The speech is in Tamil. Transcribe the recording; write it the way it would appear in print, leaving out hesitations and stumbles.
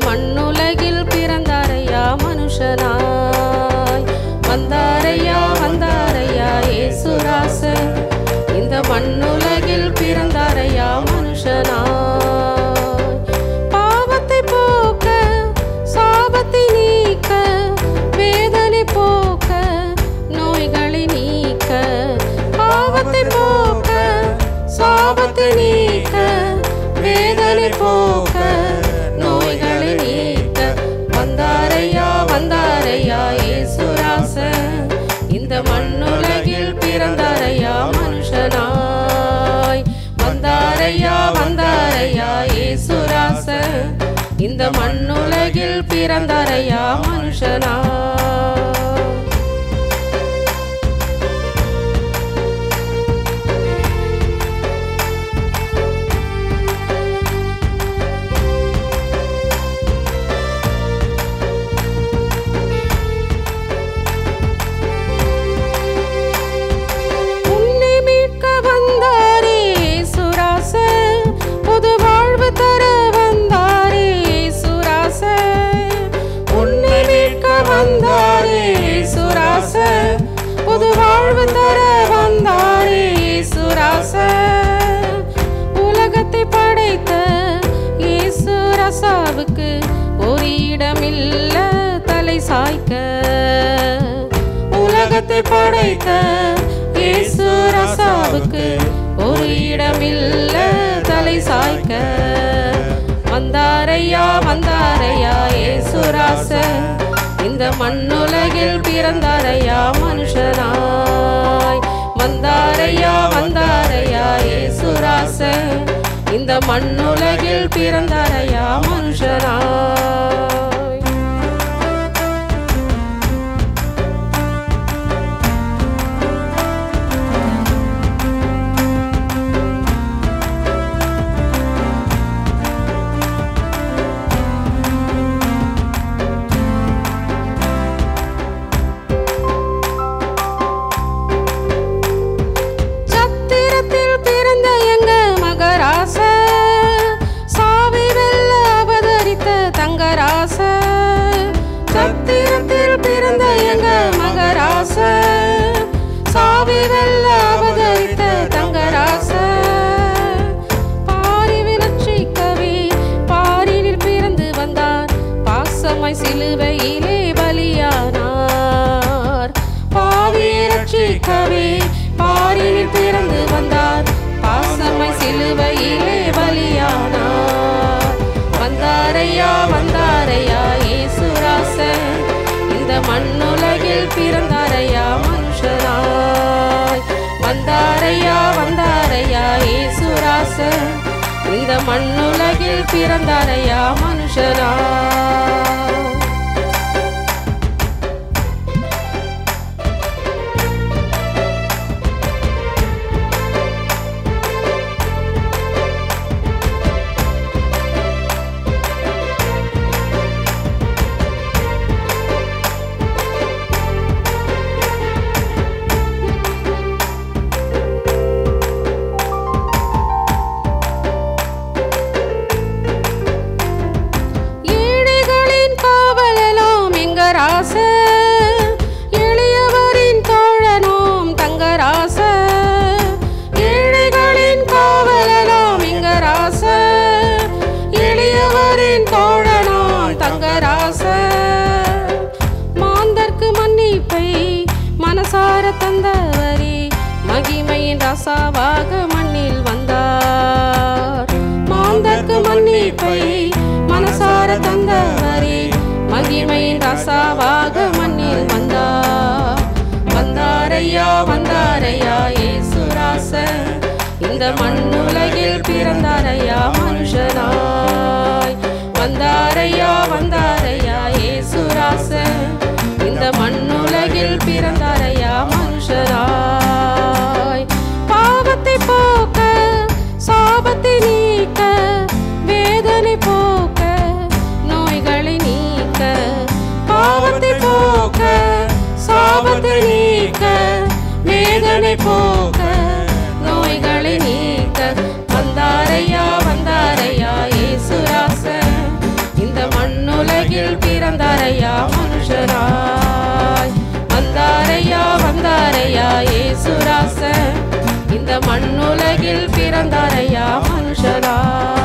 மண்ணுலகில் பிறந்தாரையா மனுஷனாய் வந்தாரையா வந்தாரையா இயேசுராசர் இந்த மண்ணுலகில் பிறந்தாரையா மனுஷனாய் பாவத்தை போக்க சாபத்தை நீக்க வேதனை போக்க நோய்களை நீக்க பாவத்தை போக்க சாபத்தை நீக்க வேதனை போக்க நோய்களை நீக்க வந்தாரையா வந்தாரையா இயேசுராசர் இந்த மண்ணுலகில் பிறந்தாரையா மனுஷனாய் வந்தாரையா வந்தாரையா இயேசுராசர் இந்த மண்ணுலகில் பிறந்தாரையா மனுஷனாய் புது வாழ்வு தர வந்தாரே இயேசுராசர் உலகத்தை படைத்த இயேசுராசாவுக்கு ஒரு இடமில்ல தலை சாய்க்க உலகத்தை படைத்த இயேசுராசாவுக்கு ஒரு இடமில்ல தலை சாய்க்க வந்தாரையா வந்தாரையா இயேசுராசர் இந்த மண்ணுலகில் பிறந்தாரையா மனுஷனாய் வந்தாரையா வந்தாரையா இயேசுராசர் இந்த மண்ணுலகில் பிறந்தாரையா மனுஷனாய் சத்திரத்தில் பிறந்த எங்க மகராசர் சாவி வெல்ல அவதரித்த தங்கராசர் பாரிவில் ரட்சிக்கவே பாரினில் பிறந்து வந்தார் பாசமாய் சிலுவையிலே பலியானார் பாவியை ரட்சிக்கவே பாரினில் பிறந்து வந்தார் பாசமாய் சிலுவையிலே பலியானார் வந்தாரையா வந்தாரையா இயேசுராசர் இந்த மண்ணுலகில் பிறந்தாரையா மனுஷனாய் வந்தாரையா வந்தாரையா இயேசுராசர் இந்த மண்ணுலகில் பிறந்தாரையா மனுஷனாய் எளியவரின் தோழனோம் தங்கராசர் ஏழைகளின் காவலனோம் இங்கராசர் எளியவரின் தோழனோம் தங்கராசர் மாந்தர்க்கு மன்னிப்பை மனசார தந்தவரே மகிமையின் ராசாவாக மண்ணில் வந்தார் மாந்தர்க்கு மன்னிப்பை மனசார தந்தவரே மகிமையின் ராசாவாக மண்ணில் வந்தார் வந்தாரையா வந்தாரையா இயேசுராசர் இந்த மண்ணுலகில் பிறந்தாரையா மனுஷனாய் வந்தாரையா வந்தாரையா இயேசுராசர் இந்த மண்ணுலகில் பிறந்தாரையா மனுஷனாய் பாவத்தை போக்க சாபத்தை நீக்க வேதனை போக்க நோய்களை நீக்க பாவத்தை வந்தாரையா மனுஷராய். வந்தாரையா வந்தாரையா இயேசுராசன் இந்த மண்ணுலகில் பிறந்தாரையா மனுஷராய்.